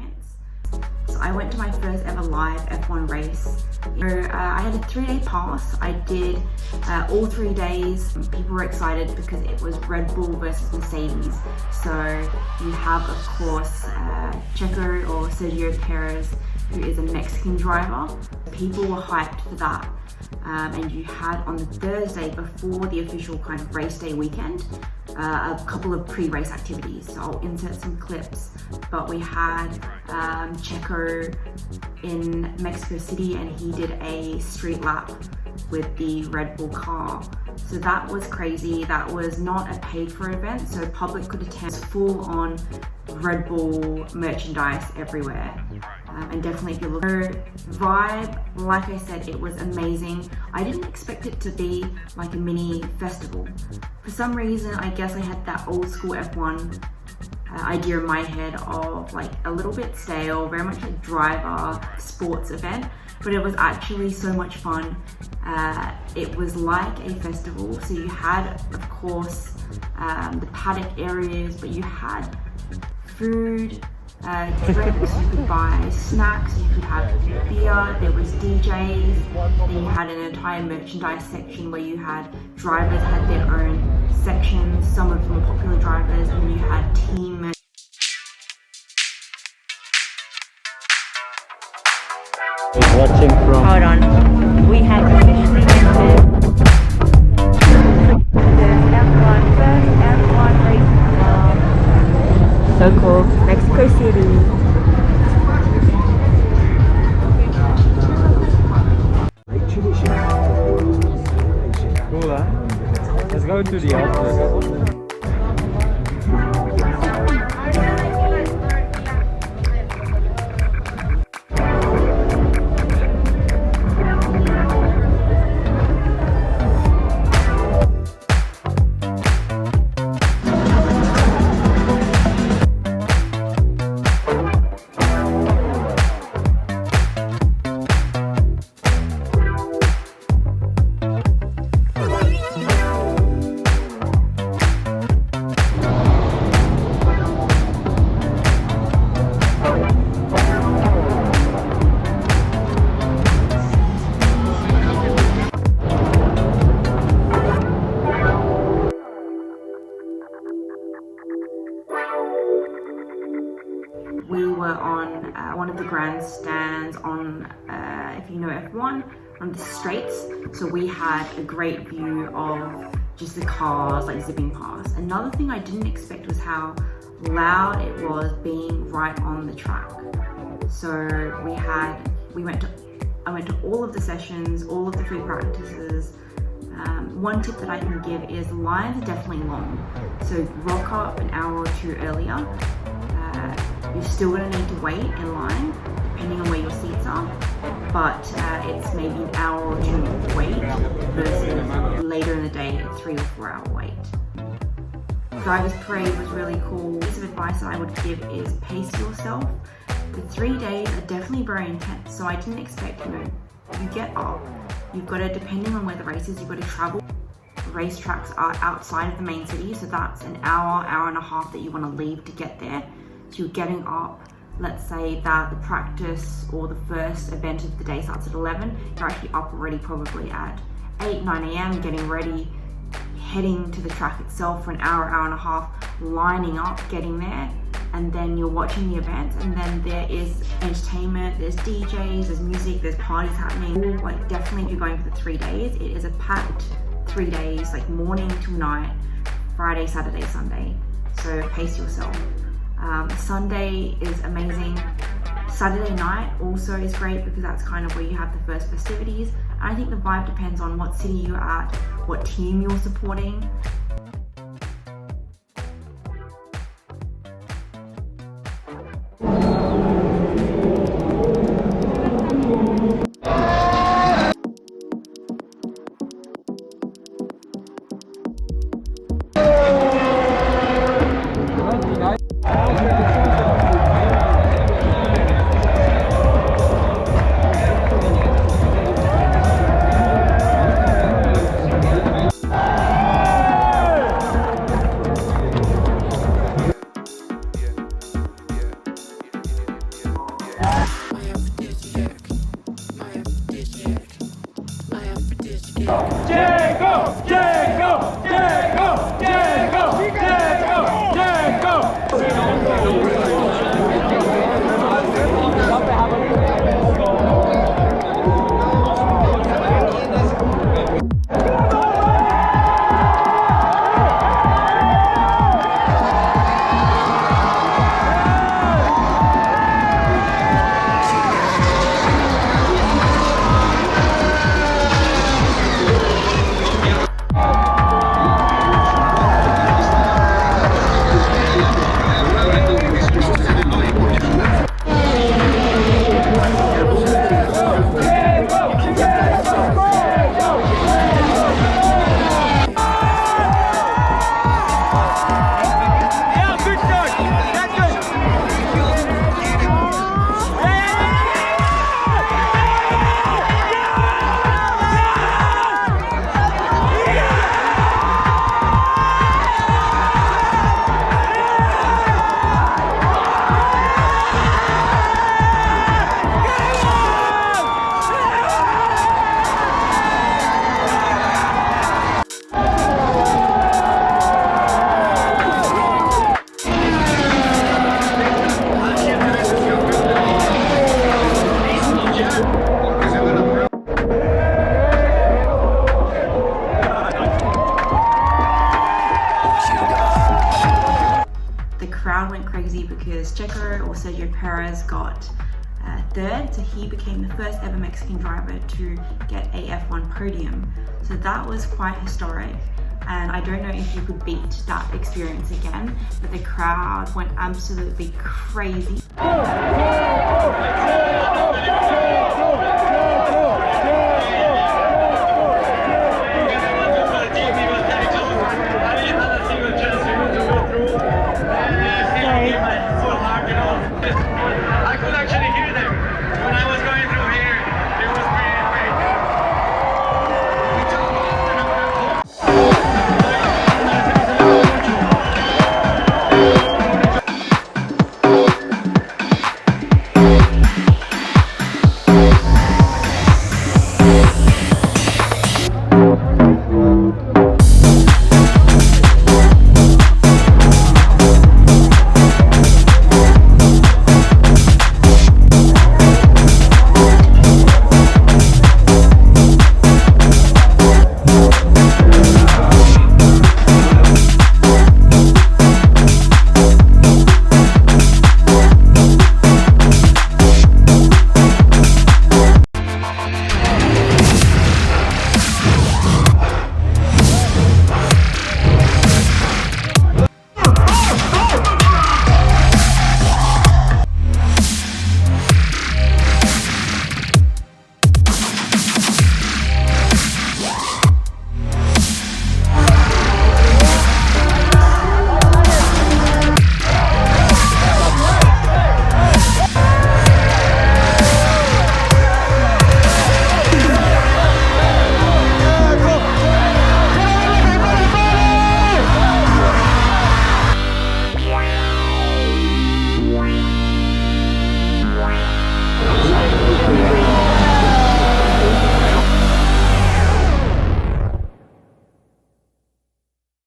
experience. So I went to my first ever live F1 race. I had a 3-day pass. I did all 3 days. People were excited because it was Red Bull versus Mercedes. So you have, of course, Checo or Sergio Perez, who is a Mexican driver. People were hyped for that. And you had on the Thursday before the official kind of race day weekend, a couple of pre-race activities. So I'll insert some clips, but we had Checo in Mexico City and he did a street lap with the Red Bull car. So that was crazy. That was not a paid for event, so public could attend. Full on Red Bull merchandise everywhere. And definitely if you look at the vibe, like I said, it was amazing. I didn't expect it to be like a mini festival. For some reason, I guess I had that old school F1 idea in my head of like a little bit stale, very much like driver sports event, but it was actually so much fun. It was like a festival, so you had, of course, the paddock areas, but you had food, drinks, you could buy snacks, you could have beer, there was DJs, then you had an entire merchandise section where you had drivers had their own sections, some of them were popular drivers, and you had team. Watching from. Hold on, we have officially entered the F1 first F1 race so-called Mexico City. Cool, huh? Let's go to the office. We were on one of the grandstands on, if you know F1, on the straights. So we had a great view of just the cars like zipping past. Another thing I didn't expect was how loud it was being right on the track. So I went to all of the sessions, all of the free practices. One tip that I can give is lines are definitely long. So rock up an hour or two earlier. You're still going to need to wait in line, depending on where your seats are, but it's maybe an hour or two wait versus later in the day, a 3 or 4 hour wait. Driver's parade was really cool. Piece of advice that I would give is pace yourself. The 3 days are definitely very intense, so I didn't expect, you get up, you've got to, depending on where the race is, you've got to travel. Racetracks are outside of the main city, so that's an hour, hour and a half that you want to leave to get there. So you're getting up, let's say that the practice or the first event of the day starts at 11, you're actually up already probably at 8, 9 a.m, getting ready, heading to the track itself for an hour, hour and a half, lining up, getting there, and then you're watching the event, and then there is entertainment, there's DJs, there's music, there's parties happening. Like definitely if you're going for the 3 days, it is a packed 3 days, like morning till night, Friday, Saturday, Sunday. So pace yourself. Sunday is amazing. Saturday night also is great because that's kind of where you have the first festivities. And I think the vibe depends on what city you're at, what team you're supporting. crazy because Checo or Sergio Perez got third, so he became the first ever Mexican driver to get a F1 podium. So that was quite historic, and I don't know if you could beat that experience again, but the crowd went absolutely crazy.